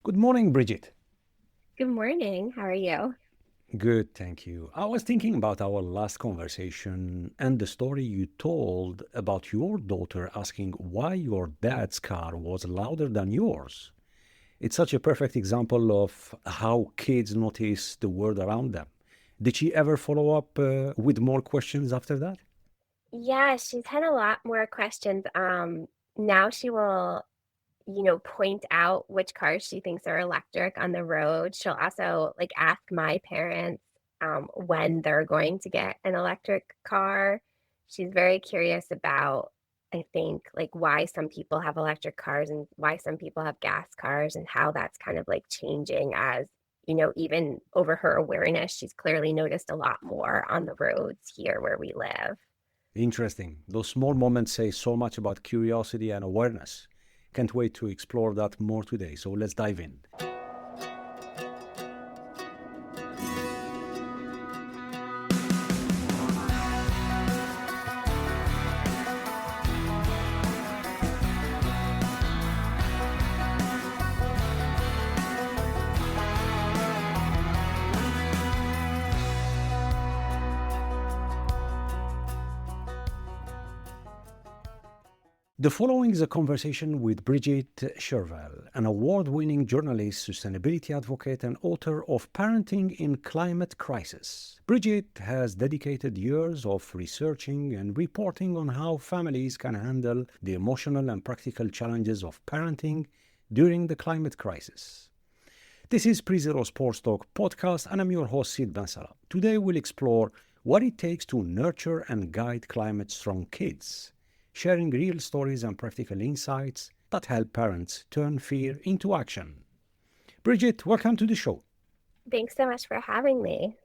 Good morning, Bridget. Good morning. How are you? Good, thank you. I was thinking about our last conversation and the story you told about your daughter asking why your dad's car was louder than yours. It's such a perfect example of how kids notice the world around them. Did she ever follow up with more questions after that? Yeah, she's had a lot more questions. Now she will, point out which cars she thinks are electric on the road. She'll also like ask my parents when they're going to get an electric car. She's very curious about, I think, like why some people have electric cars and why some people have gas cars and how that's kind of like changing as, even over her awareness, she's clearly noticed a lot more on the roads here where we live. Interesting. Those small moments say so much about curiosity and awareness. Can't wait to explore that more today. So let's dive in. The following is a conversation with Bridget Shervell, an award winning journalist, sustainability advocate, and author of Parenting in Climate Crisis. Bridget has dedicated years of researching and reporting on how families can handle the emotional and practical challenges of parenting during the climate crisis. This is Pre-Zero Sports Talk podcast, and I'm your host, Sid Bansala. Today, we'll explore what it takes to nurture and guide climate-strong kids, sharing real stories and practical insights that help parents turn fear into action. Bridget, welcome to the show. Thanks so much for having me.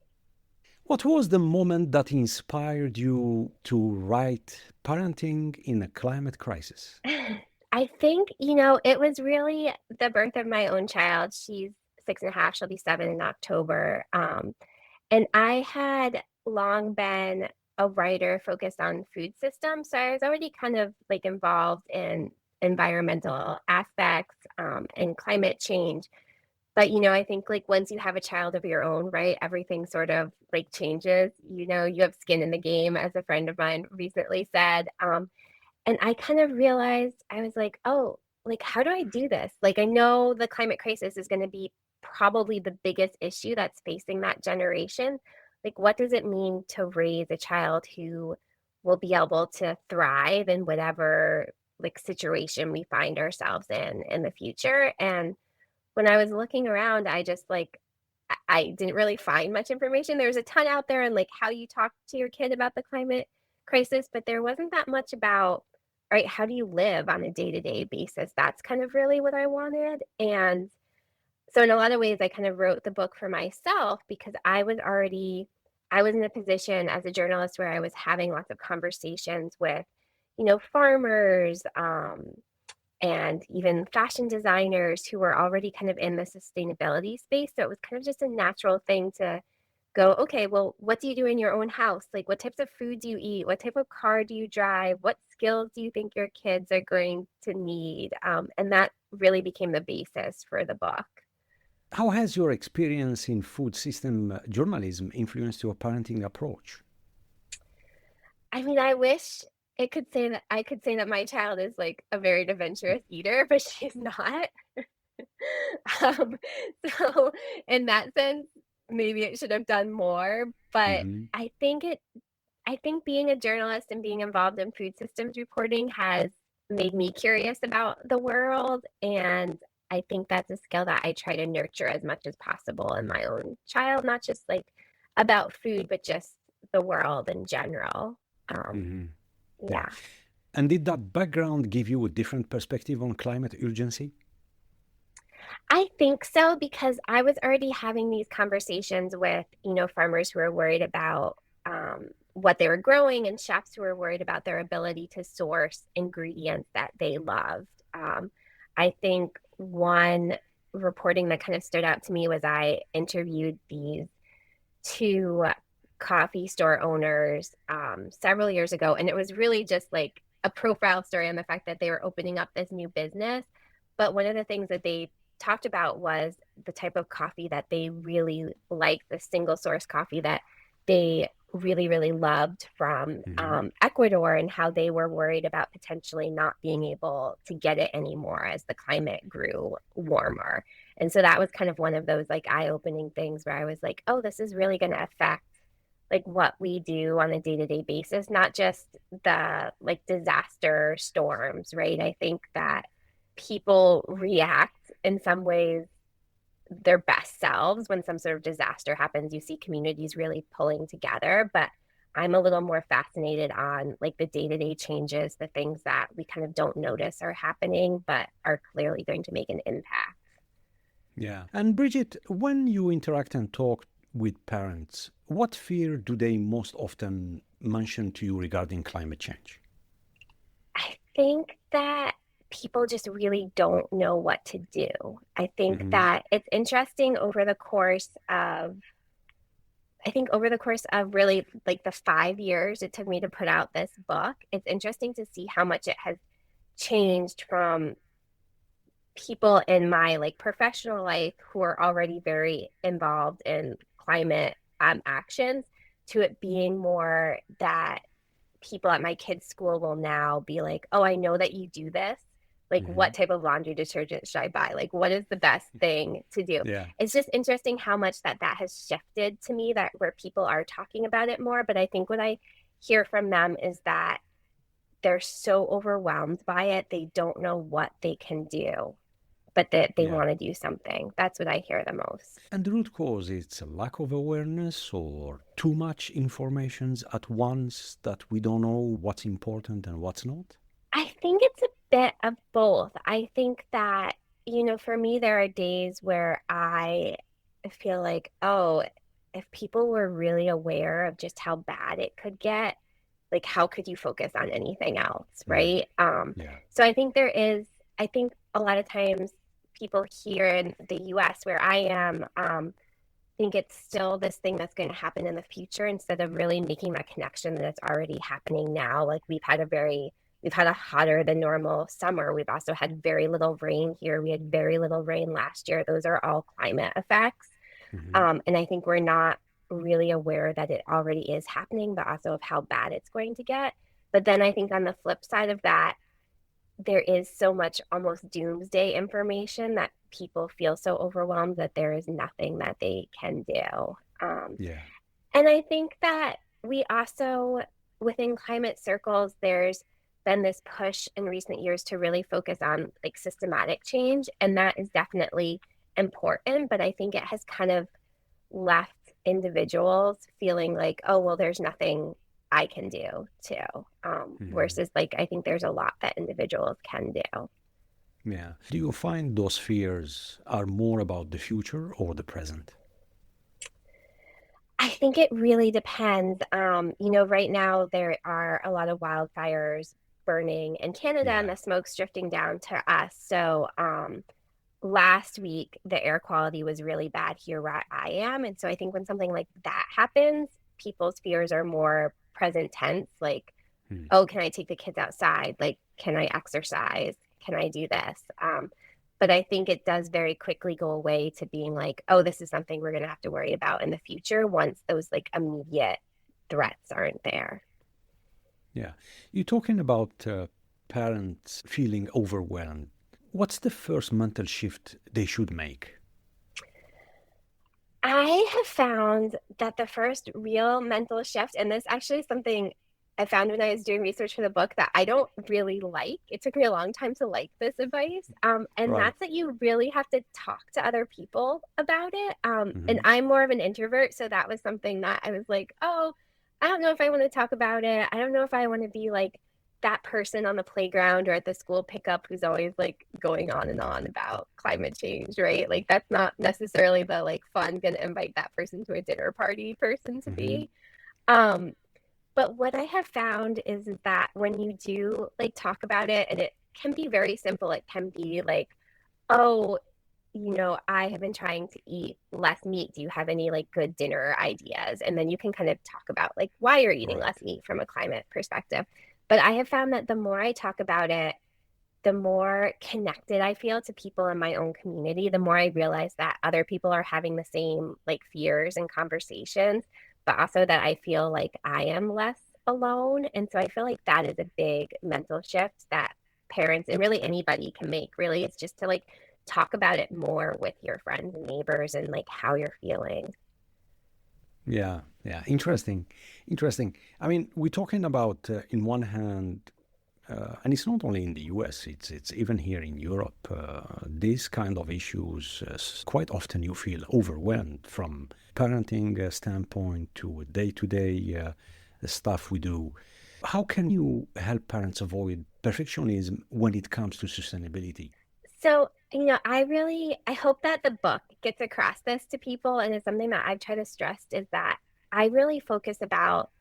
What was the moment that inspired you to write Parenting in a Climate Crisis? I think, it was really the birth of my own child. She's 6.5, she'll be 7 in October. And I had long been a writer focused on food systems. So I was already kind of like involved in environmental aspects and climate change. But, I think like once you have a child of your own, right, everything sort of like changes. You have skin in the game, as a friend of mine recently said. And I kind of realized I was like, oh, like, how do I do this? Like, I know the climate crisis is going to be probably the biggest issue that's facing that generation. Like, what does it mean to raise a child who will be able to thrive in whatever like situation we find ourselves in the future? And when I was looking around, I just like I didn't really find much information. There's a ton out there on like how you talk to your kid about the climate crisis, but there wasn't that much about, right, how do you live on a day-to-day basis? That's kind of really what I wanted. And so in a lot of ways, I kind of wrote the book for myself because I was in a position as a journalist where I was having lots of conversations with, farmers, and even fashion designers who were already kind of in the sustainability space. So it was kind of just a natural thing to go, okay, well, what do you do in your own house? Like, what types of food do you eat? What type of car do you drive? What skills do you think your kids are going to need? And that really became the basis for the book. How has your experience in food system journalism influenced your parenting approach? I mean, I wish it could say that I could say that my child is like a very adventurous eater, but she's not. Um, so in that sense, maybe it should have done more. But Mhm. I think it I think being a journalist and being involved in food systems reporting has made me curious about the world. And I think that's a skill that I try to nurture as much as possible in my own child, not just like about food, but just the world in general. Um, Mhm. Yeah. yeah. And did that background give you a different perspective on climate urgency? I think so because I was already having these conversations with, farmers who are worried about what they were growing and chefs who are worried about their ability to source ingredients that they loved. I think one reporting that kind of stood out to me was I interviewed these two coffee store owners several years ago, and it was really just like a profile story on the fact that they were opening up this new business. But one of the things that they talked about was the type of coffee that they really liked, the single source coffee that they really, really loved from Hmm. Ecuador, and how they were worried about potentially not being able to get it anymore as the climate grew warmer. And so that was kind of one of those like eye-opening things where I was like, oh, this is really going to affect like what we do on a day-to-day basis, not just the like disaster storms, right? I think that people react in some ways their best selves when some sort of disaster happens. You see communities really pulling together, but I'm a little more fascinated on like the day-to-day changes, the things that we kind of don't notice are happening, but are clearly going to make an impact. Yeah. And Bridget, when you interact and talk with parents, what fear do they most often mention to you regarding climate change? I think that people just really don't know what to do. I think Hmm. that it's interesting over the course of really like the 5 years it took me to put out this book, it's interesting to see how much it has changed from people in my like professional life who are already very involved in climate actions to it being more that people at my kids' school will now be like, oh, I know that you do this. Like, what Hmm. type of laundry detergent should I buy? Like, what is the best thing to do? Yeah. It's just interesting how much that has shifted to me, that where people are talking about it more. But I think what I hear from them is that they're so overwhelmed by it, they don't know what they can do, but that they Yeah. want to do something. That's what I hear the most. And the root cause is a lack of awareness or too much information at once that we don't know what's important and what's not? I think it's a bit of both. I think that, for me, there are days where I feel like, oh, if people were really aware of just how bad it could get, like, how could you focus on anything else, Mm. right? Yeah. So I think a lot of times people here in the US where I am, think it's still this thing that's going to happen in the future instead of really making that connection that it's already happening now. Like we've had a hotter than normal summer. We've also had very little rain here. We had very little rain last year. Those are all climate effects. Hmm. And I think we're not really aware that it already is happening, but also of how bad it's going to get. But then I think on the flip side of that, there is so much almost doomsday information that people feel so overwhelmed that there is nothing that they can do. Um, Yeah. and I think that we also, within climate circles, there's been this push in recent years to really focus on like systematic change. And that is definitely important. But I think it has kind of left individuals feeling like, oh, well, there's nothing I can do too. Hmm. Versus like, I think there's a lot that individuals can do. Yeah. Do you find those fears are more about the future or the present? I think it really depends. Right now there are a lot of wildfires burning in Canada and Yeah. the smoke's drifting down to us. So last week the air quality was really bad here where I am. And so I think when something like that happens, people's fears are more present tense, like, Hmm. oh, can I take the kids outside? Like, can I exercise? Can I do this? But I think it does very quickly go away to being like, oh, this is something we're going to have to worry about in the future once those like immediate threats aren't there. Yeah. You're talking about parents feeling overwhelmed. What's the first mental shift they should make? I have found that the first real mental shift, and this actually is something I found when I was doing research for the book that I don't really like. It took me a long time to like this advice. And Right. that's that you really have to talk to other people about it. And Hmm. I'm more of an introvert. So that was something that I was like, oh, I don't know if I want to talk about it. I don't know if I want to be like that person on the playground or at the school pickup who's always like going on and on about climate change, right? Like that's not necessarily the like fun gonna invite that person to a dinner party person to Hmm. be. Um, but what I have found is that when you do like talk about it, and it can be very simple, it can be like, oh, I have been trying to eat less meat. Do you have any like good dinner ideas? And then you can kind of talk about like why you're eating Right. less meat from a climate perspective. But I have found that the more I talk about it, the more connected I feel to people in my own community, the more I realize that other people are having the same like fears and conversations, but also that I feel like I am less alone. And so I feel like that is a big mental shift that parents and really anybody can make. Really, it's just to like talk about it more with your friends and neighbors and like how you're feeling. Yeah, yeah, interesting, interesting. I mean, we're talking about, in one hand, and it's not only in the US, it's even here in Europe. These kind of issues, quite often you feel overwhelmed from parenting standpoint to day-to-day stuff we do. How can you help parents avoid perfectionism when it comes to sustainability? So, I hope that the book gets across this to people. And it's something that I've tried to stress is that I really focus about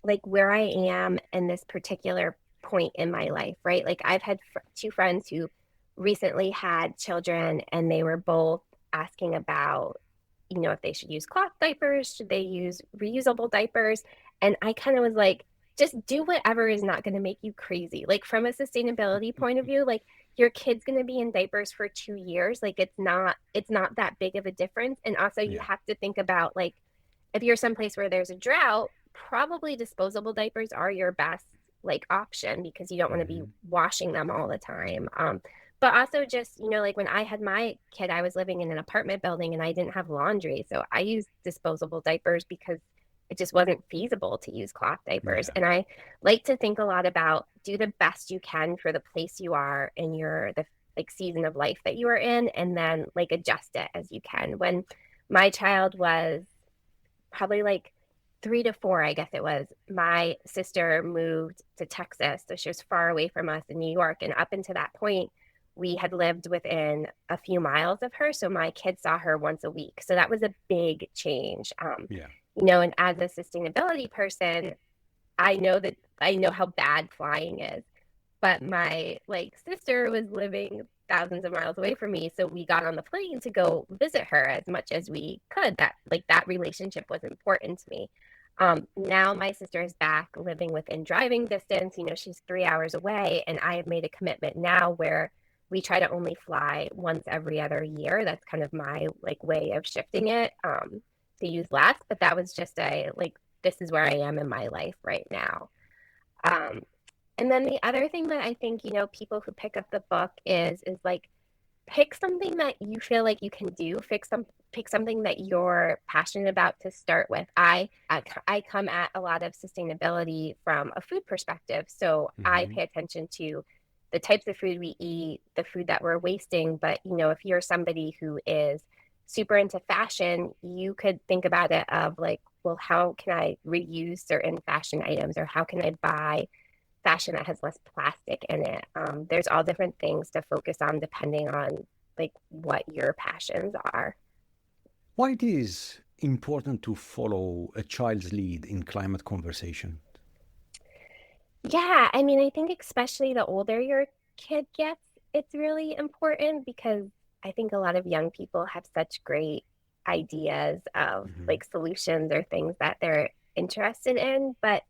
like where I am in this particular point in my life, right? Like I've had two friends who recently had children and they were both asking about, if they should use cloth diapers, should they use reusable diapers? And I kind of was like, just do whatever is not going to make you crazy. Like from a sustainability point of view, like your kid's going to be in diapers for 2 years. Like it's not that big of a difference. And also you Yeah. have to think about like if you're someplace where there's a drought, probably disposable diapers are your best like option because you don't want to be Hmm. washing them all the time. But also just, like when I had my kid, I was living in an apartment building and I didn't have laundry. So I used disposable diapers because it just wasn't feasible to use cloth diapers. Yeah. And I like to think a lot about do the best you can for the place you are in the like season of life that you are in and then like adjust it as you can. When my child was probably like 3 to 4, I guess it was, my sister moved to Texas. So she was far away from us in New York. And up until that point, we had lived within a few miles of her. So my kids saw her once a week. So that was a big change. Yeah. And as a sustainability person, I know how bad flying is, but my like sister was living thousands of miles away from me, so we got on the plane to go visit her as much as we could. That relationship was important to me. Now my sister is back living within driving distance. She's 3 hours away, and I have made a commitment now where we try to only fly once every other year. That's kind of my like way of shifting it, to use less. But that was just a like this is where I am in my life right now. um, and then the other thing that I think, people who pick up the book is like pick something that you feel like you can do. Pick something that you're passionate about to start with. I come at a lot of sustainability from a food perspective, so I Hmm. pay attention to the types of food we eat, the food that we're wasting. But if you're somebody who is super into fashion, you could think about it of like, well, how can I reuse certain fashion items, or how can I buy fashion that has less plastic in it. There's all different things to focus on depending on like what your passions are. Why it is important to follow a child's lead in climate conversation? Yeah, I mean, I think especially the older your kid gets, it's really important because I think a lot of young people have such great ideas of Hmm. like solutions or things that they're interested in. But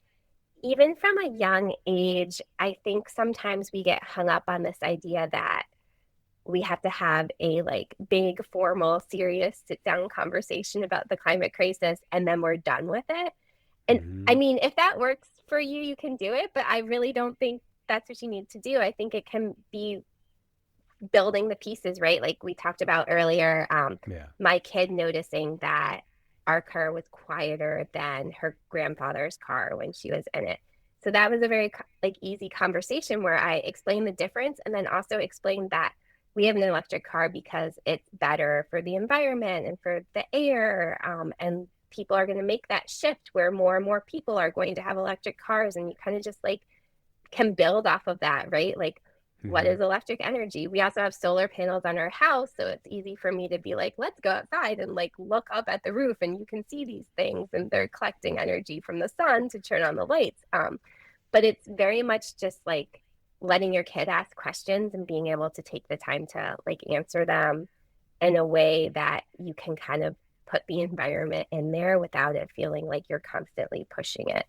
even from a young age, I think sometimes we get hung up on this idea that we have to have a like big formal serious sit down conversation about the climate crisis and then we're done with it. And I Hmm. mean, if that works for you, you can do it, but I really don't think that's what you need to do. I think it can be building the pieces, right? Like we talked about earlier, Yeah. my kid noticing that our car was quieter than her grandfather's car when she was in it. So that was a very like easy conversation where I explained the difference and then also explained that we have an electric car because it's better for the environment and for the air. And people are going to make that shift where more and more people are going to have electric cars, and you kind of just like can build off of that, right? Like, what Hmm. is electric energy? We also have solar panels on our house, so it's easy for me to be like, let's go outside and like look up at the roof, and you can see these things, and they're collecting energy from the sun to turn on the lights. But it's very much just like letting your kid ask questions and being able to take the time to like answer them in a way that you can kind of put the environment in there without it feeling like you're constantly pushing it.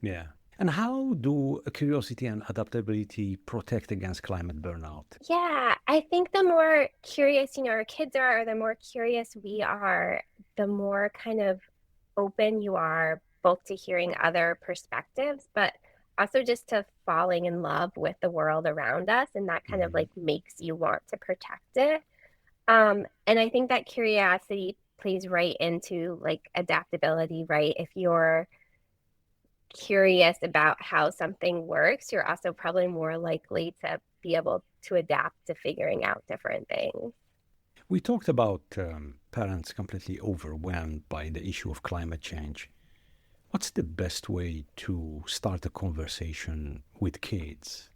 Yeah. And how do curiosity and adaptability protect against climate burnout? Yeah, I think the more curious, our kids are, the more curious we are, the more kind of open you are both to hearing other perspectives, but also just to falling in love with the world around us. And that kind of Mhm. like makes you want to protect it. And I think that curiosity plays right into like adaptability, right? If you're curious about how something works, you're also probably more likely to be able to adapt to figuring out different things. We talked about parents completely overwhelmed by the issue of climate change. What's the best way to start a conversation with kids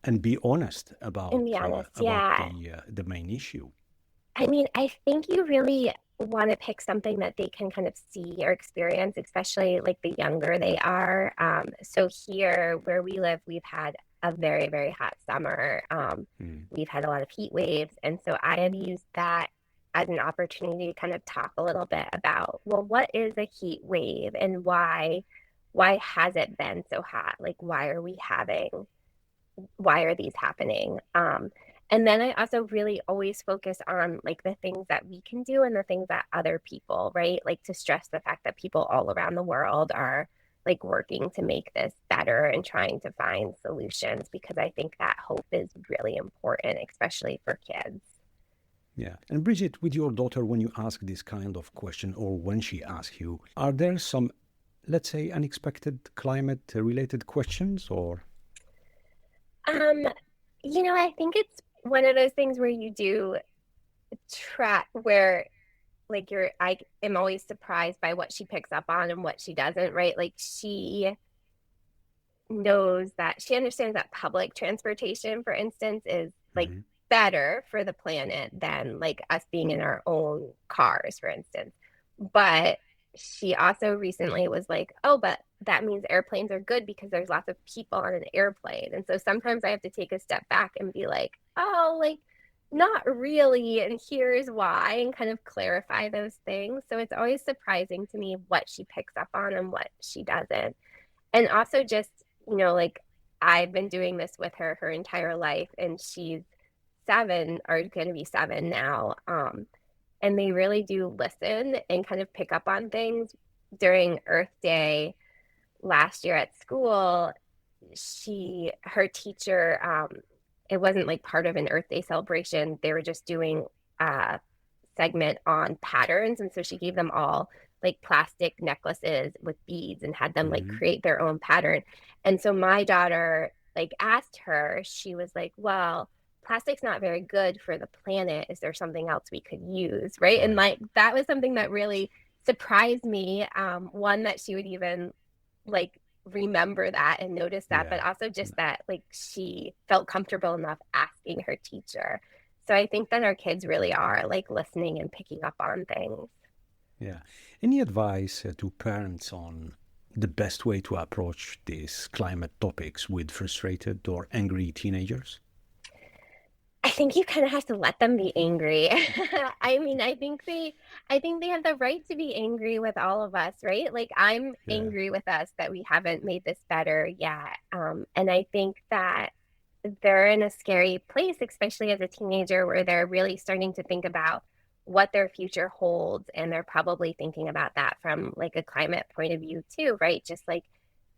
and be honest And be honest, about yeah. the main issue? I mean, I think you really want to pick something that they can kind of see or experience, especially like the younger they are. So here where we live, we've had a very, very hot summer. Mm. We've had a lot of heat waves. And so I have used that as an opportunity to kind of talk a little bit about, well, what is a heat wave and why has it been so hot? Like, why are these happening? And then I also really always focus on like the things that we can do and the things that other people, right? Like to stress the fact that people all around the world are like working to make this better and trying to find solutions because I think that hope is really important, especially for kids. Yeah. And Bridget, with your daughter, when you ask this kind of question or when she asks you, are there some, let's say, unexpected climate related questions or? Um, I think it's one of those things where you do track where like I am always surprised by what she picks up on and what she doesn't, right? Like she understands that public transportation, for instance, is like Mhm. better for the planet than like us being in our own cars, for instance. But she also recently was like, oh, but that means airplanes are good because there's lots of people on an airplane. And so sometimes I have to take a step back and be like, oh, like, not really. And here's why, and kind of clarify those things. So it's always surprising to me what she picks up on and what she doesn't. And also just, like I've been doing this with her entire life, and she's 7 or going to be 7 now. And they really do listen and kind of pick up on things. During Earth Day last year at school, her teacher, it wasn't like part of an Earth Day celebration. They were just doing a segment on patterns. And so she gave them all like plastic necklaces with beads and had them like Mhm. create their own pattern. And so my daughter like asked her, she was like, well, plastic's not very good for the planet. Is there something else we could use? Right. And Right. like that was something that really surprised me. One, that she would even like remember that and notice that, but Yeah. also just that like she felt comfortable enough asking her teacher. So I think that our kids really are like listening and picking up on things. Yeah. Any advice to parents on the best way to approach these climate topics with frustrated or angry teenagers? I think you kind of have to let them be angry. I mean, I think they have the right to be angry with all of us, right? Like I'm Yeah. angry with us that we haven't made this better yet. And I think that they're in a scary place, especially as a teenager, where they're really starting to think about what their future holds. And they're probably thinking about that from like a climate point of view too, right? Just like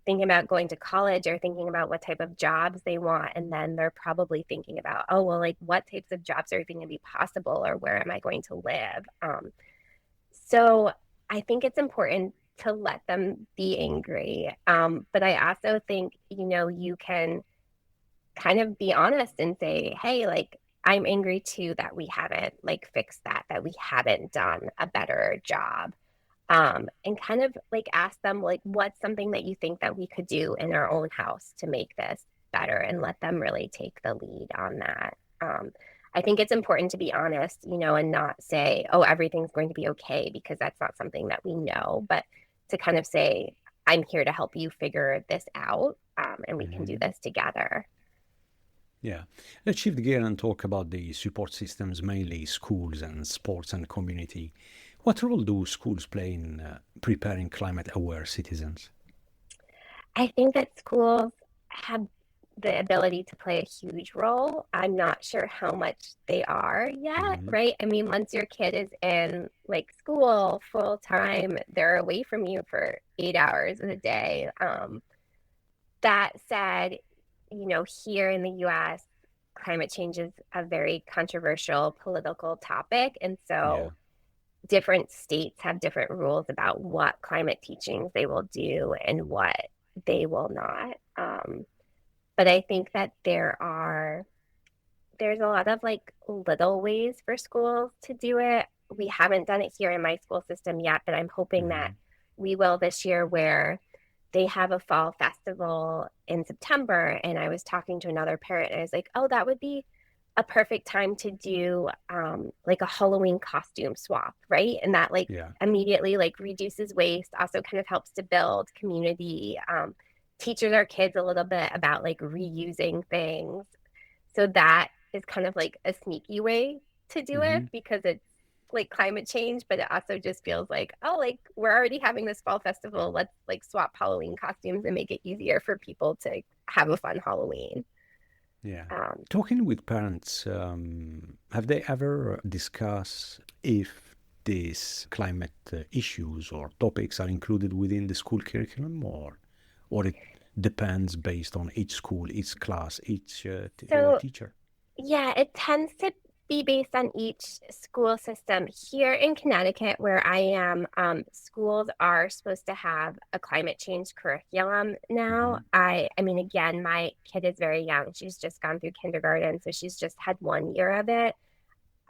thinking about going to college or thinking about what type of jobs they want. And then they're probably thinking about, oh, well, like what types of jobs are even going to be possible or where am I going to live? So I think it's important to let them be angry. But I also think, you can kind of be honest and say, hey, like, I'm angry too that we haven't like fixed that we haven't done a better job. And kind of like ask them like what's something that you think that we could do in our own house to make this better and let them really take the lead on that. I think it's important to be honest, and not say, oh, everything's going to be okay, because that's not something that we know, but to kind of say, I'm here to help you figure this out, and we can do Hmm. this together. Yeah. Let's shift gear and talk about the support systems, mainly schools and sports and community. What role do schools play in preparing climate aware citizens? I think that schools have the ability to play a huge role. I'm not sure how much they are yet, Hmm. right? I mean, once your kid is in like school full time, they're away from you for 8 hours a day. That said, here in the US, climate change is a very controversial political topic. And Yeah. so different states have different rules about what climate teachings they will do and what they will not. But I think that there's a lot of like little ways for schools to do it. We haven't done it here in my school system yet, but I'm hoping that Hmm. we will this year where they have a fall festival in September. And I was talking to another parent and I was like, oh, that would be a perfect time to do like a Halloween costume swap, right? And that like Yeah. immediately like reduces waste, also kind of helps to build community, teaches our kids a little bit about like reusing things. So that is kind of like a sneaky way to do it Hmm. because it's like climate change, but it also just feels like, oh, like we're already having this fall festival. Let's like swap Halloween costumes and make it easier for people to have a fun Halloween. Yeah. Um, Talking with parents, have they ever discussed if these climate issues or topics are included within the school curriculum, or it depends based on each school, each class, each so teacher? yeah, it tends to be based on each school system. Here in Connecticut, where I am, schools are supposed to have a climate change curriculum now. Hmm. I mean, again, my kid is very young. She's just gone through kindergarten, so she's just had 1 year of it.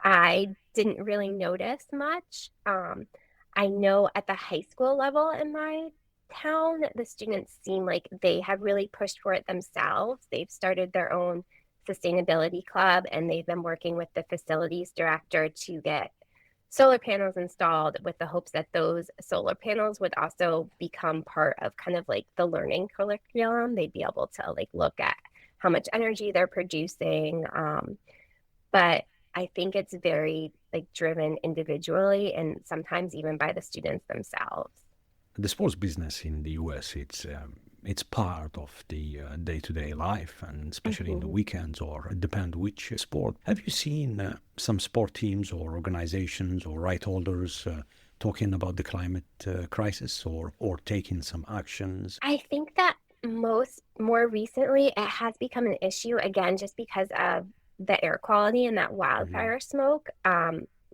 I didn't really notice much. I know at the high school level in my town, the students seem like they have really pushed for it themselves. They've started their own sustainability club and they've been working with the facilities director to get solar panels installed with the hopes that those solar panels would also become part of kind of like the learning curriculum. They'd be able to like look at how much energy they're producing. But I think it's very like driven individually and sometimes even by the students themselves. The sports business in the US, it's part of the day-to-day life, and especially in the Mm-hmm. weekends, or it depends which sport. Have you seen some sport teams or organizations or right holders talking about the climate crisis, or taking some actions? I think that more recently it has become an issue again just because of the air quality and that Hmm. wildfire smoke.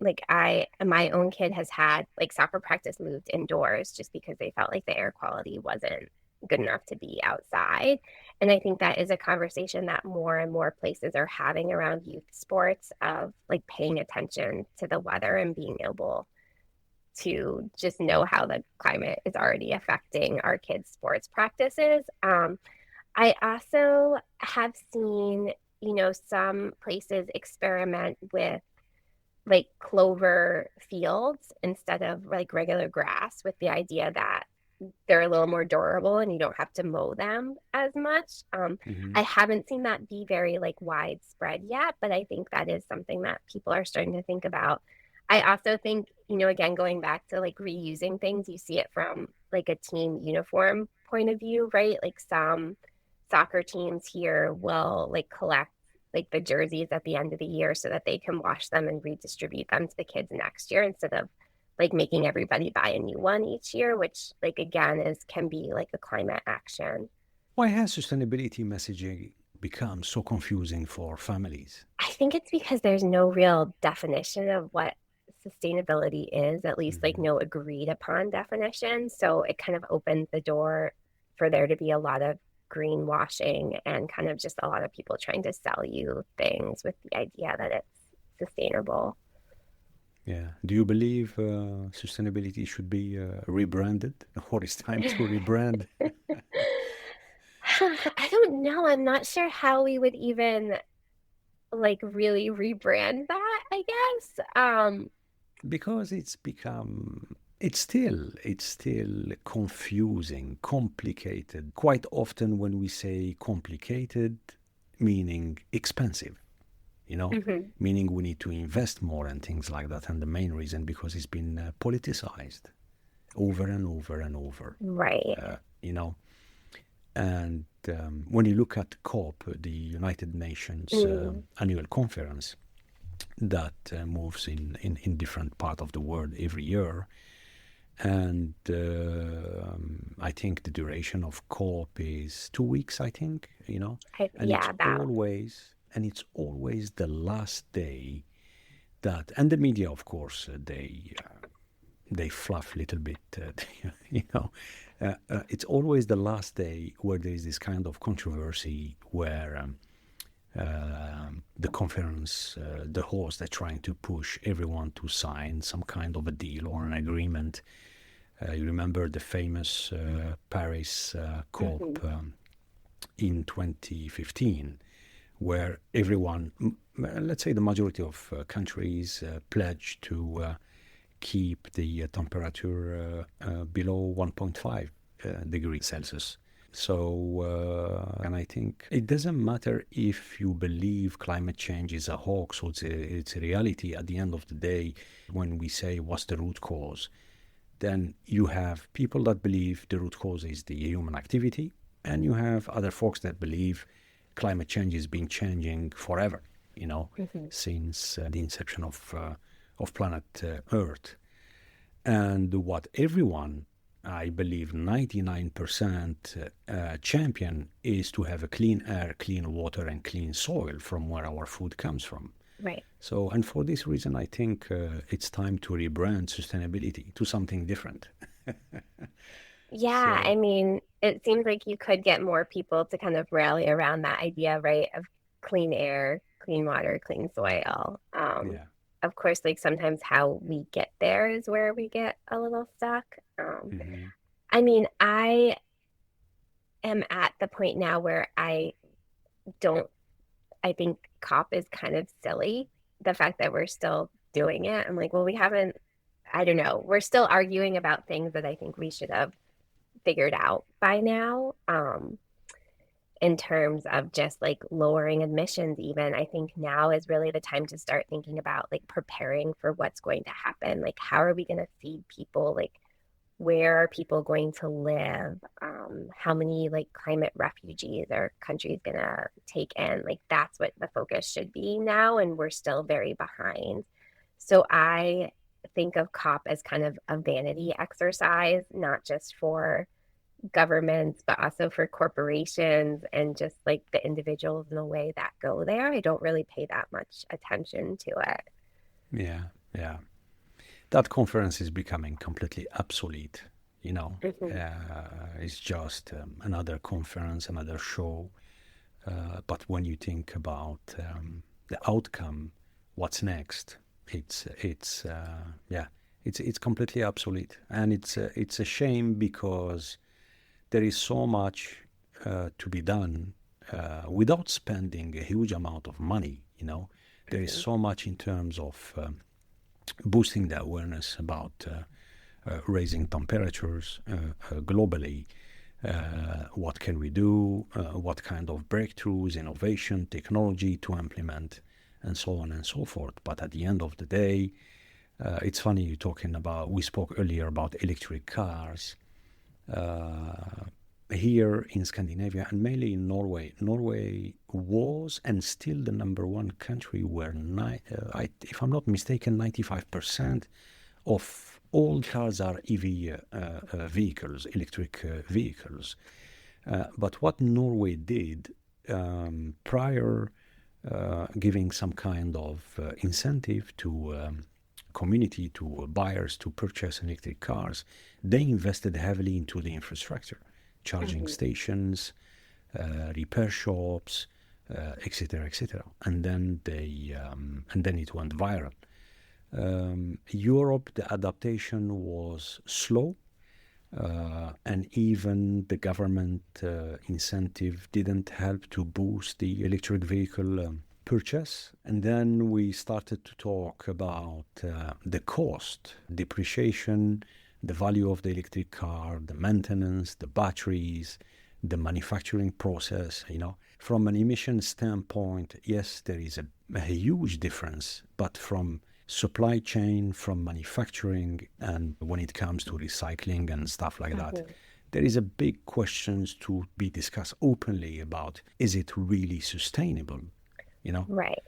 Like my own kid has had like soccer practice moved indoors just because they felt like the air quality wasn't good enough to be outside. And I think that is a conversation that more and more places are having around youth sports of like paying attention to the weather and being able to just know how the climate is already affecting our kids' sports practices. I also have seen, some places experiment with like clover fields instead of like regular grass with the idea that they're a little more durable and you don't have to mow them as much. Hmm. I haven't seen that be very like widespread yet, but I think that is something that people are starting to think about. I also think, again, going back to like reusing things, you see it from like a team uniform point of view, right? Like some soccer teams here will like collect like the jerseys at the end of the year so that they can wash them and redistribute them to the kids next year instead of like making everybody buy a new one each year, which like again is can be like a climate action. Why has sustainability messaging become so confusing for families? I think it's because there's no real definition of what sustainability is, at least like Hmm. no agreed upon definition. So it kind of opens the door for there to be a lot of greenwashing and kind of just a lot of people trying to sell you things with the idea that it's sustainable. Yeah. Do you believe sustainability should be rebranded, or it's time to rebrand? I don't know. I'm not sure how we would even like really rebrand that, I guess. Because it's still confusing, complicated. Quite often when we say complicated, meaning expensive, Mhm. meaning we need to invest more and things like that. And the main reason because it's been politicized over and over and over. Right. You know, And when you look at COP, the United Nations Mm, annual conference that moves in different part of the world every year, and I think the duration of COP is 2 weeks, I think, and yeah, about. it's always the last day that, and the media, of course, they fluff a little bit, you know. It's always the last day where there is this kind of controversy where the conference, the host, are trying to push everyone to sign some kind of a deal or an agreement. You remember the famous Paris Hmm. COP in 2015, where everyone, let's say the majority of countries, pledged to keep the temperature below 1.5 degrees Celsius. So, and I think it doesn't matter if you believe climate change is a hoax or it's a reality. At the end of the day, when we say what's the root cause, then you have people that believe the root cause is the human activity, and you have other folks that believe climate change has been changing forever, Hmm. since the inception of planet Earth. And what everyone, I believe 99% champion, is to have a clean air, clean water, and clean soil from where our food comes from. Right. So, and for this reason, I think it's time to rebrand sustainability to something different. Yeah, I So, mean, it seems like you could get more people to kind of rally around that idea, right, of clean air, clean water, clean soil. yeah. Of course, like sometimes how we get there is where we get a little stuck. Hmm. I mean, I am at the point now where don't, I think COP is kind of silly. The fact that we're still doing it. I'm like, well, we haven't, I don't know, we're still arguing about things that I think we should have figured out by now. In terms of just like lowering emissions, even I think now is really the time to start thinking about like preparing for what's going to happen. Like, how are we going to feed people? Like, where are people going to live? How many like climate refugees are countries going to take in? Like, that's what the focus should be now. And we're still very behind. So I think of COP as kind of a vanity exercise, not just for governments, but also for corporations and just like the individuals in a way that go there. I don't really pay that much attention to it. Yeah, yeah. That conference is becoming completely obsolete. Hmm. It's just another conference, another show. But when you think about the outcome, what's next? Yeah, it's completely obsolete, and it's a shame because there is so much to be done without spending a huge amount of money. There is Hmm. so much in terms of boosting the awareness about raising temperatures globally. What can we do? What kind of breakthroughs, innovation, technology to implement, and so on and so forth. But at the end of the day, it's funny you talking about. We spoke earlier about electric cars. Here in Scandinavia and mainly in Norway. Norway was and still the number one country where, if I'm not mistaken, 95% of all cars are EV vehicles, electric vehicles. But what Norway did prior giving some kind of incentive to community, to buyers to purchase electric cars, they invested heavily into the infrastructure, charging Hmm. stations, repair shops, etc., etc. And then it went viral. Europe, the adaptation was slow, and even the government incentive didn't help to boost the electric vehicle purchase. And then we started to talk about the cost, depreciation, the value of the electric car, the maintenance, the batteries, the manufacturing process. From an emission standpoint, yes, there is a huge difference, but from supply chain, from manufacturing, and when it comes to recycling and stuff like that, Hmm. there is a big questions to be discussed openly about, is it really sustainable? You know? Right.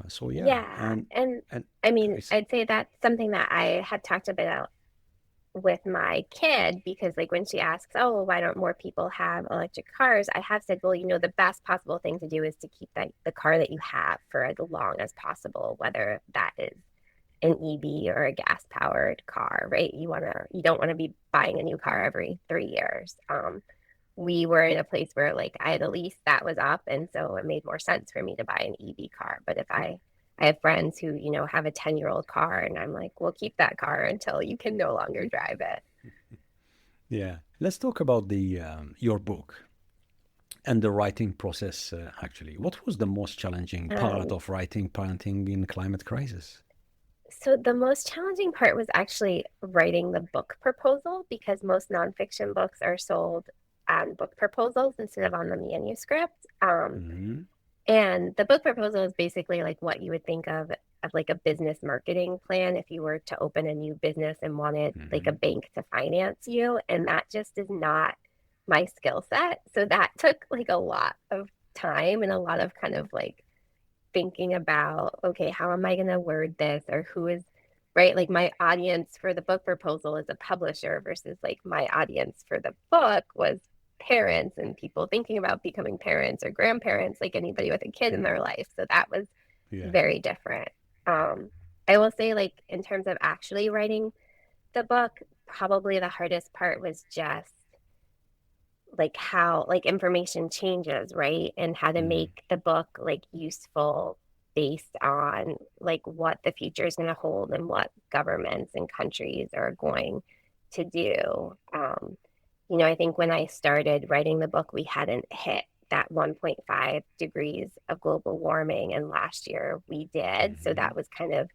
So yeah, Yeah. And and I mean, it's, I'd say that's something that I had talked about with my kid because like when she asks, oh, why don't more people have electric cars, I have said, well, the best possible thing to do is to keep the car that you have for as long as possible, whether that is an EV or a gas powered car, right? You don't want to be buying a new car every 3 years. We were in a place where like I had a lease that was up, and so it made more sense for me to buy an EV car. But if I have friends who have a 10-year-old car, and I'm like, well, keep that car until you can no longer drive it. yeah. Let's talk about the your book and the writing process. Actually, what was the most challenging part Um, of writing parenting in climate crisis? so the most challenging part was actually writing the book proposal because most nonfiction books are sold on book proposals instead of on the manuscript. Hmm. And the book proposal is basically like what you would think of like a business marketing plan if you were to open a new business and wanted like a Hmm. bank to finance you. And that just is not my skill set. So that took like a lot of time and a lot of kind of like thinking about, okay, how am I going to word this or who is right? Like my audience for the book proposal is a publisher versus like my audience for the book was parents and people thinking about becoming parents or grandparents, like anybody with a kid in their life. So that was Yeah. very different. Um, I will say, like, in terms of actually writing the book, probably the hardest part was just like how like information changes, right? And how to Mm. make the book like useful based on like what the future is going to hold and what governments and countries are going to do. I think when I started writing the book, we hadn't hit that 1.5 degrees of global warming, and last year we did. So Hmm. that was kind of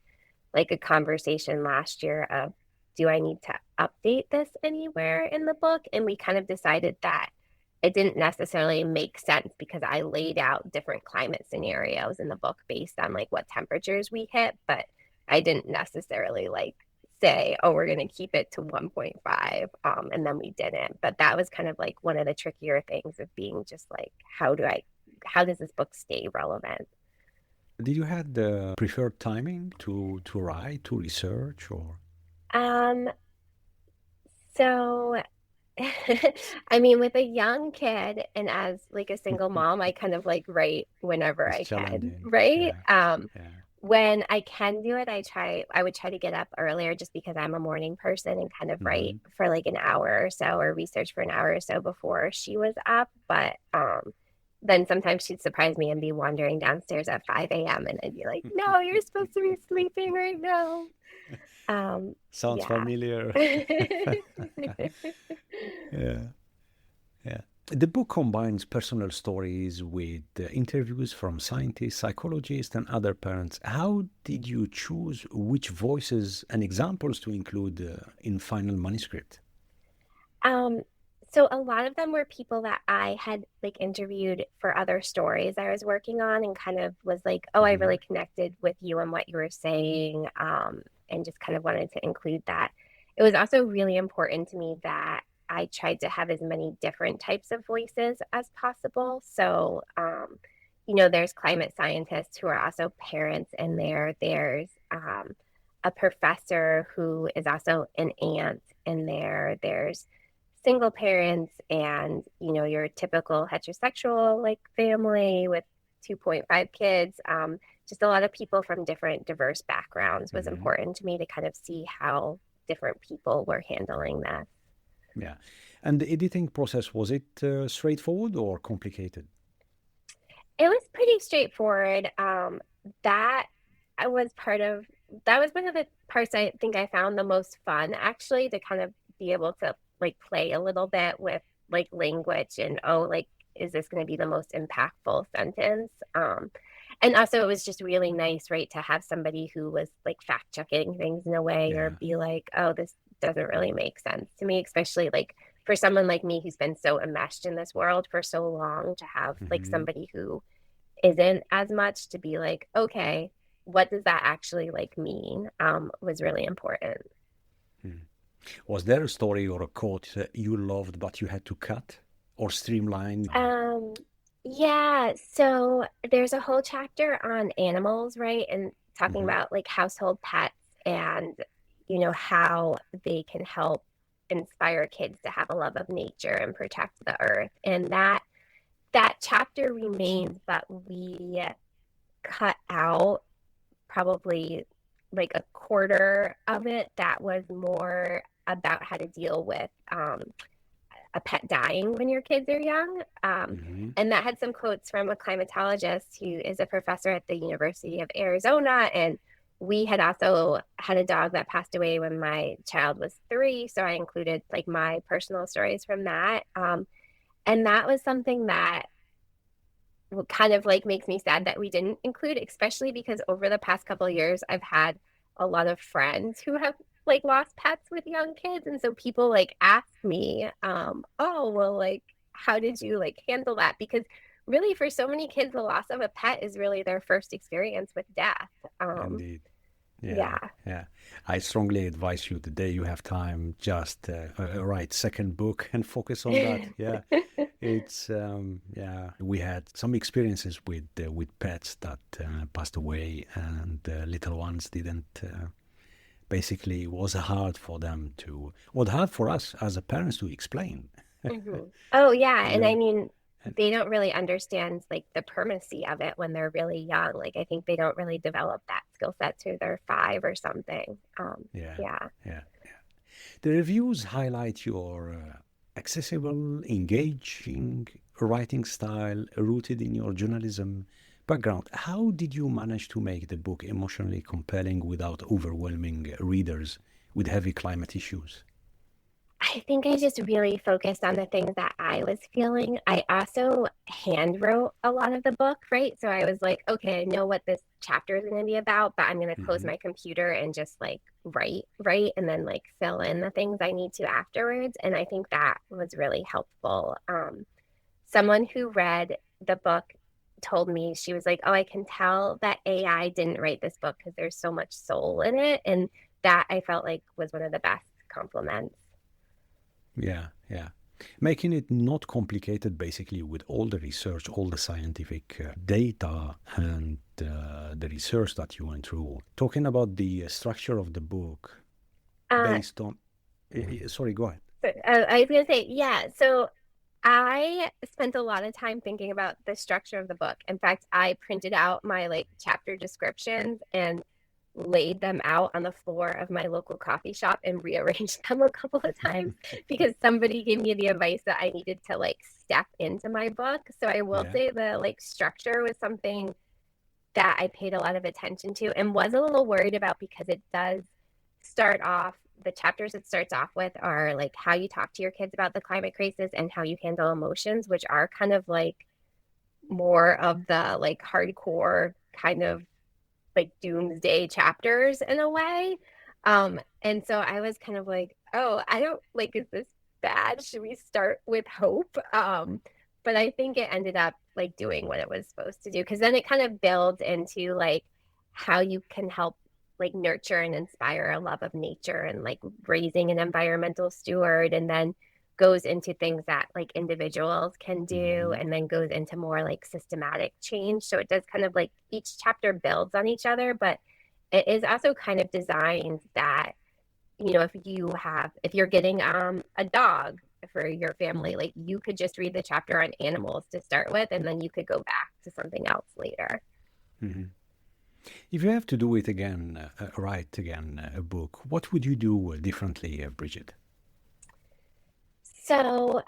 like a conversation last year of, do I need to update this anywhere in the book? And we kind of decided that it didn't necessarily make sense because I laid out different climate scenarios in the book based on like what temperatures we hit, but I didn't necessarily like say, oh, we're going to keep it to 1.5. And then we didn't. But that was kind of like one of the trickier things of being just like, how does this book stay relevant? Did you had the preferred timing to write, to research, or Um, so I mean, with a young kid and as like a single mom, I kind of like write whenever it's I can, challenging? right? Yeah, yeah. When I can do it, I would try to get up earlier just because I'm a morning person and kind of write Hmm. for like an hour or so or research for an hour or so before she was up. But then sometimes she'd surprise me and be wandering downstairs at 5 a.m. and I'd be like, no, you're supposed to be sleeping right now. Sounds Yeah. familiar. Yeah, yeah. The book combines personal stories with interviews from scientists, psychologists, and other parents. How did you choose which voices and examples to include in final manuscript? Um, so a lot of them were people that I had like interviewed for other stories I was working on and kind of was like, oh, I Hmm. really connected with you and what you were saying, and just kind of wanted to include that. It was also really important to me that I tried to have as many different types of voices as possible. So, there's climate scientists who are also parents in there. There's a professor who is also an aunt in there. There's single parents and your typical heterosexual like family with 2.5 kids, just a lot of people from different diverse backgrounds was Hmm. important to me to kind of see how different people were handling that. Yeah. And the editing process, was it straightforward or complicated? It was pretty straightforward. That I was part of that was one of the parts I think I found the most fun actually, to kind of be able to like play a little bit with like language and, oh, like, is this going to be the most impactful sentence? And also it was just really nice, right, to have somebody who was like fact checking things in a way or Yeah. be like, oh, this doesn't really make sense to me, especially like for someone like me who's been so enmeshed in this world for so long, to have like Hmm. somebody who isn't as much to be like, okay, what does that actually like mean? Was really important. Was there a story or a quote you loved but you had to cut or streamline? Um, yeah, so there's a whole chapter on animals, right? And talking Hmm. about like household pets and, how they can help inspire kids to have a love of nature and protect the earth. And that chapter remains, but we cut out probably like a quarter of it that was more about how to deal with a pet dying when your kids are young. Hmm. And that had some quotes from a climatologist who is a professor at the University of Arizona. And we had also had a dog that passed away when my child was 3. So I included like my personal stories from that. And that was something that kind of like makes me sad that we didn't include, especially because over the past couple of years, I've had a lot of friends who have like lost pets with young kids. And so people like ask me, oh, well, like, how did you like handle that? Because really, for so many kids, the loss of a pet is really their first experience with death. Um, Indeed. Yeah, yeah. yeah. I strongly advise you the day you have time, just write second book and focus on that. Yeah, it's yeah. We had some experiences with pets that passed away, and little ones didn't. Basically, it was hard for them to, was hard for us as a parents to explain. Oh, yeah. You And I know, mean, and they don't really understand like the permanency of it when they're really young. Like, I think they don't really develop that skill set till they're 5 or something. yeah, Yeah. yeah. The reviews highlight your accessible, engaging writing style rooted in your journalism background. How did you manage to make the book emotionally compelling without overwhelming readers with heavy climate issues? I think I just really focused on the things that I was feeling. I also hand wrote a lot of the book, right? So I was like, okay, I know what this chapter is going to be about, but I'm going to close Hmm. my computer and just like write, and then like fill in the things I need to afterwards. And I think that was really helpful. Someone who read the book told me, she was like, oh, I can tell that AI didn't write this book because there's so much soul in it. And that I felt like was one of the best compliments. Yeah, yeah. Making it not complicated, basically, with all the research, all the scientific data, and the research that you went through. Talking about the structure of the book Uh, based on. Sorry, go ahead. I was gonna say, yeah. So I spent a lot of time thinking about the structure of the book. In fact, I printed out my like chapter descriptions and laid them out on the floor of my local coffee shop and rearranged them a couple of times because somebody gave me the advice that I needed to like step into my book. So I will Yeah. say the like structure was something that I paid a lot of attention to and was a little worried about because it does start off, the chapters it starts off with are like how you talk to your kids about the climate crisis and how you handle emotions, which are kind of like more of the like hardcore kind of like doomsday chapters in a way. And so I was kind of like, oh, I don't like, is this bad? Should we start with hope? But I think it ended up like doing what it was supposed to do because then it kind of builds into like how you can help like nurture and inspire a love of nature and like raising an environmental steward, and then goes into things that like individuals can do, Hmm. and then goes into more like systematic change. So it does kind of like each chapter builds on each other, but it is also kind of designed that, if you're getting a dog for your family, like you could just read the chapter on animals to start with, and then you could go back to something else later. Hmm. If you have to do it again, write again a book, what would you do differently, Bridget? So,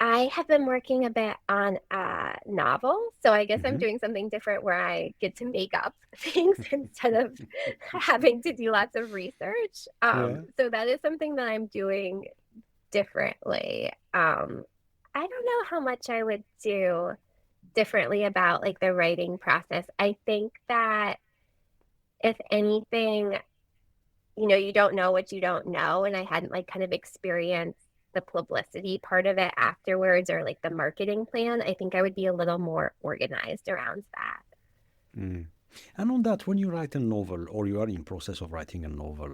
I have been working a bit on a novel. So I guess I'm Hmm. doing something different where I get to make up things instead of having to do lots of research. Yeah. So that is something that I'm doing differently. I don't know how much I would do differently about like the writing process. I think that if anything, you don't know what you don't know. And I hadn't like kind of experienced the publicity part of it afterwards or like the marketing plan. I think I would be a little more organized around that. Mm. And on that, when you write a novel or you are in process of writing a novel,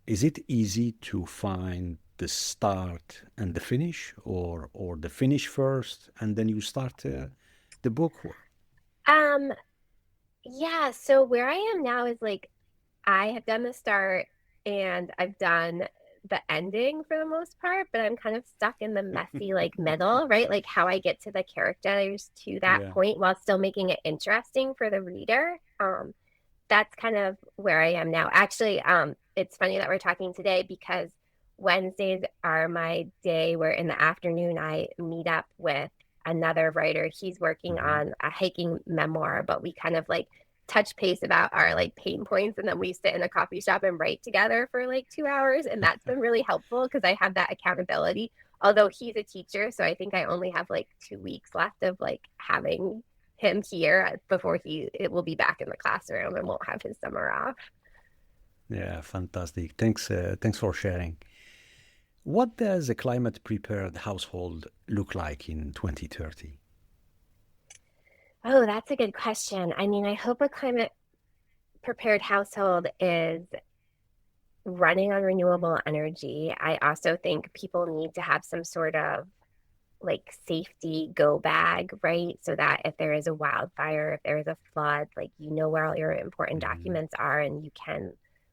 Is it easy to find the start and the finish, or the finish first and then you start the book? Um, yeah, so where I am now is like I have done the start and I've done the ending for the most part, but I'm kind of stuck in the messy like middle, right? Like how I get to the characters to that Yeah. point while still making it interesting for the reader. That's kind of where I am now. Actually, it's funny that we're talking today because Wednesdays are my day where in the afternoon I meet up with another writer. He's working Hmm. on a hiking memoir, but we kind of like touch base about our like pain points and then we sit in a coffee shop and write together for like 2 hours. And that's been really helpful because I have that accountability. Although he's a teacher, so I think I only have like 2 weeks left of like having him here before it will be back in the classroom and won't have his summer off. Yeah, fantastic. Thanks for sharing. What does a climate prepared household look like in 2030? Oh, that's a good question. I mean, I hope a climate prepared household is running on renewable energy. I also think people need to have some sort of like safety go bag, right? So that if there is a wildfire, if there is a flood, like you know where all your important Hmm. documents are and you can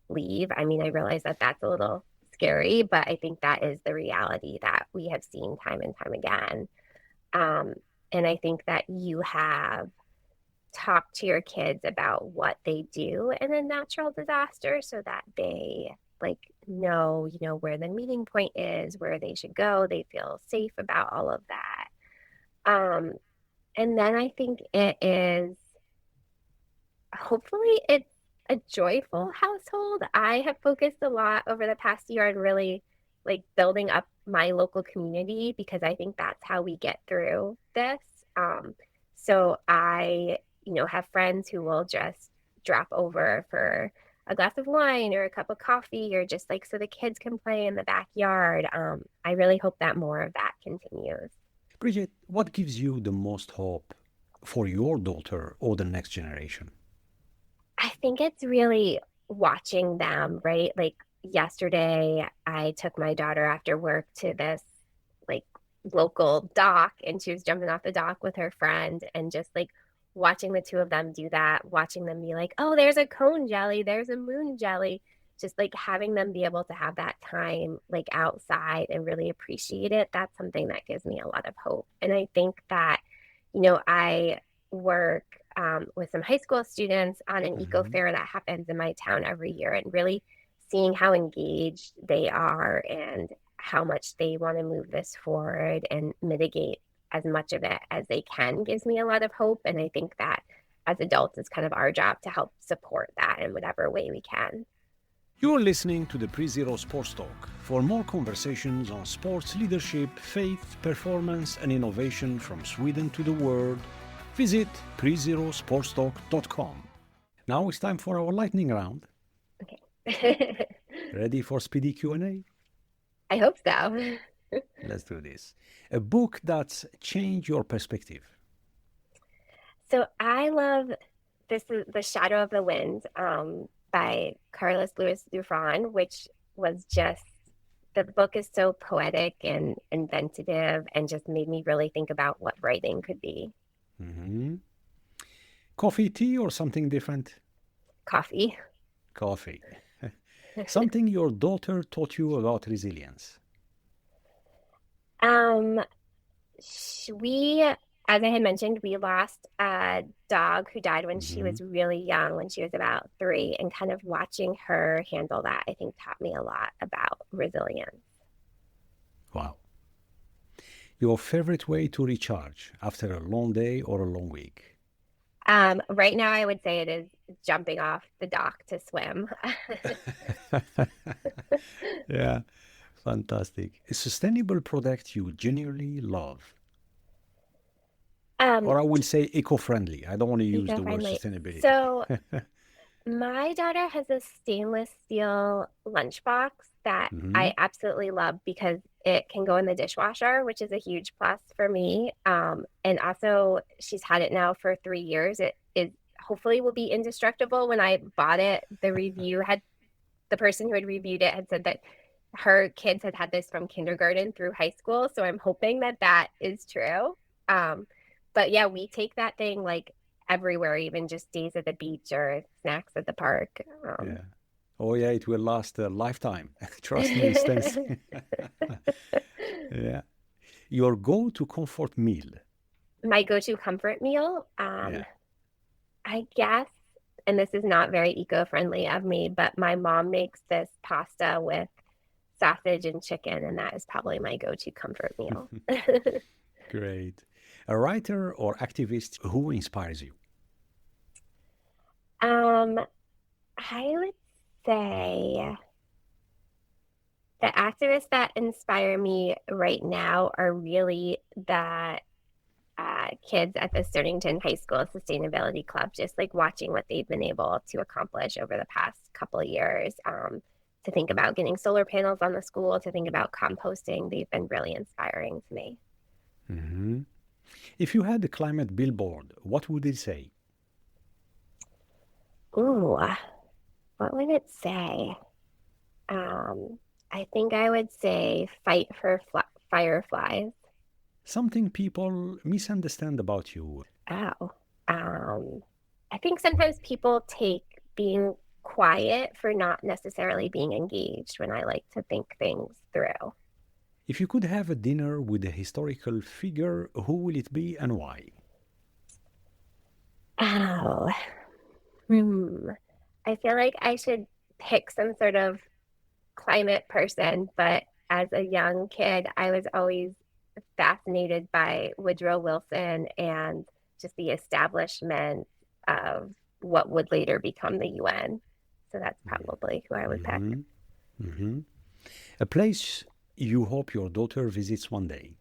leave. I mean, I realize that that's a little scary, but I think that is the reality that we have seen time and time again. Um, and I think that you have talk to your kids about what they do in a natural disaster so that they like know, you know, where the meeting point is, where they should go, they feel safe about all of that. Um, and then I think it is hopefully it's a joyful household. I have focused a lot over the past year on really like building up my local community because I think that's how we get through this. So I, you know, have friends who will just drop over for a glass of wine or a cup of coffee or just like so the kids can play in the backyard. I really hope that more of that continues. Bridget, what gives you the most hope for your daughter or the next generation? I think it's really watching them, right? Like yesterday, I took my daughter after work to this like local dock and she was jumping off the dock with her friend and just like watching the two of them do that, watching them be like, oh, there's a cone jelly, there's a moon jelly, just like having them be able to have that time like outside and really appreciate it. That's something that gives me a lot of hope. And I think that, you know, I work with some high school students on an eco Hmm. fair that happens in my town every year and really seeing how engaged they are and how much they want to move this forward and mitigate as much of it as they can gives me a lot of hope. And I think that as adults, it's kind of our job to help support that in whatever way we can. You're listening to the Pre-Zero Sports Talk. For more conversations on sports leadership, faith, performance, and innovation from Sweden to the world, visit prezerosportstalk.com. Now it's time for our lightning round. Okay. Ready for speedy Q&A? I hope so. Let's do this. A book that's changed your perspective. So I love this is The Shadow of the Wind by Carlos Lewis Dufran, which was just the book is so poetic and inventive and just made me really think about what writing could be. Mhm. Coffee, tea, or something different? Coffee. Coffee. Something your daughter taught you about resilience. um, we, as I had mentioned, we lost a dog who died when she Hmm. was really young, when she was about 3, and kind of watching her handle that, I think taught me a lot about resilience. Wow. Your favorite way to recharge after a long day or a long week? Right now, I would say it is jumping off the dock to swim. Yeah, fantastic. A sustainable product you genuinely love. um, Or I will say eco-friendly. I don't want to use the word Eco-friendly. sustainability. So my daughter has a stainless steel lunchbox that Hmm. I absolutely love because it can go in the dishwasher, which is a huge plus for me. And also, she's had it now for 3 years. It is hopefully will be indestructible. When I bought it, the review had the person who had reviewed it had said that her kids had had this from kindergarten through high school. So I'm hoping that that is true. But yeah, we take that thing like everywhere, even just days at the beach or snacks at the park. Yeah. Oh, yeah, it will last a lifetime. Trust me, Stance. Yeah. Your go-to comfort meal. My go-to comfort meal, Yeah. I guess, and this is not very eco-friendly of me, but my mom makes this pasta with sausage and chicken, and that is probably my go-to comfort meal. Great. A writer or activist who inspires you? Um, I would say the activists that inspire me right now are really the kids at the Stonington High School Sustainability Club, just like watching what they've been able to accomplish over the past couple of years. To think about getting solar panels on the school, to think about composting, they've been really inspiring to me. Hmm. If you had a climate billboard, what would it say? Ooh, what would it say? I think I would say fight for fireflies. Something people misunderstand about you. Oh, um, I think sometimes people take being quiet for not necessarily being engaged when I like to think things through. If you could have a dinner with a historical figure, who will it be and why? Oh, hmm. I feel like I should pick some sort of climate person, but as a young kid, I was always fascinated by Woodrow Wilson and just the establishment of what would later become the UN. So that's probably who I would pick. Hmm. Hmm. A place you hope your daughter visits one day.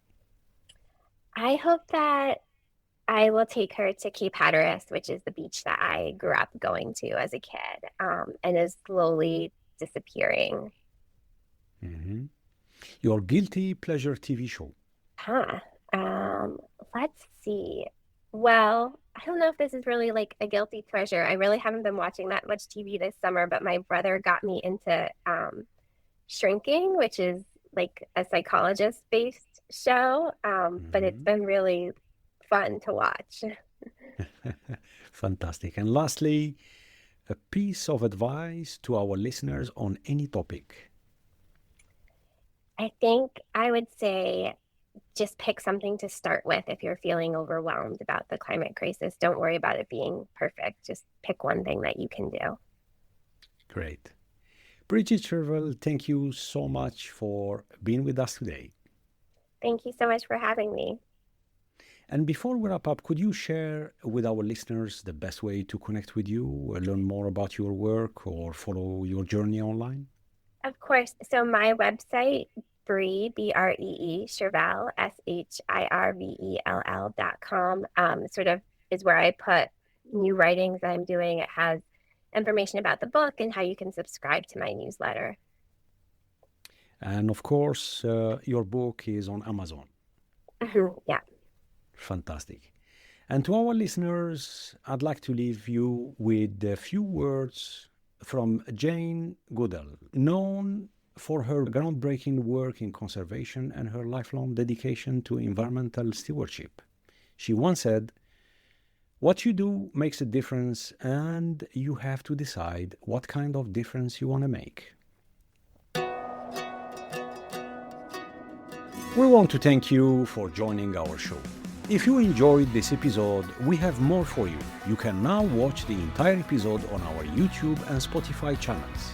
I hope that I will take her to Cape Hatteras, which is the beach that I grew up going to as a kid, and is slowly disappearing. Hmm. Your guilty pleasure TV show. Huh. Um, let's see. Well, I don't know if this is really like a guilty pleasure. I really haven't been watching that much TV this summer, but my brother got me into Shrinking, which is like a psychologist-based show. But it's Hmm. been really fun to watch. Fantastic. And lastly, a piece of advice to our listeners on any topic. I think I would say just pick something to start with if you're feeling overwhelmed about the climate crisis. Don't worry about it being perfect. Just pick one thing that you can do. Great. Bridget Sherville, thank you so much for being with us today. Thank you so much for having me. And before we wrap up, could you share with our listeners the best way to connect with you, learn more about your work, or follow your journey online? Of course. So my website, Bree, Shervell, SHIRVELL.com, sort of is where I put new writings I'm doing. It has information about the book and how you can subscribe to my newsletter. And of course, your book is on Amazon. Yeah. Fantastic. And to our listeners, I'd like to leave you with a few words from Jane Goodall, known for her groundbreaking work in conservation and her lifelong dedication to environmental stewardship. She once said, "What you do makes a difference, and you have to decide what kind of difference you want to make." We want to thank you for joining our show. If you enjoyed this episode, we have more for you. You can now watch the entire episode on our YouTube and Spotify channels.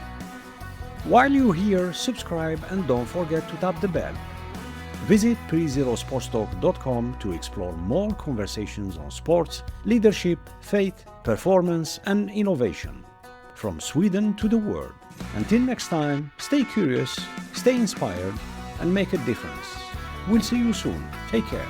While you're here, subscribe and don't forget to tap the bell. Visit prezerosportstalk.com to explore more conversations on sports, leadership, faith, performance, and innovation. From Sweden to the world. Until next time, stay curious, stay inspired, and make a difference. We'll see you soon. Take care.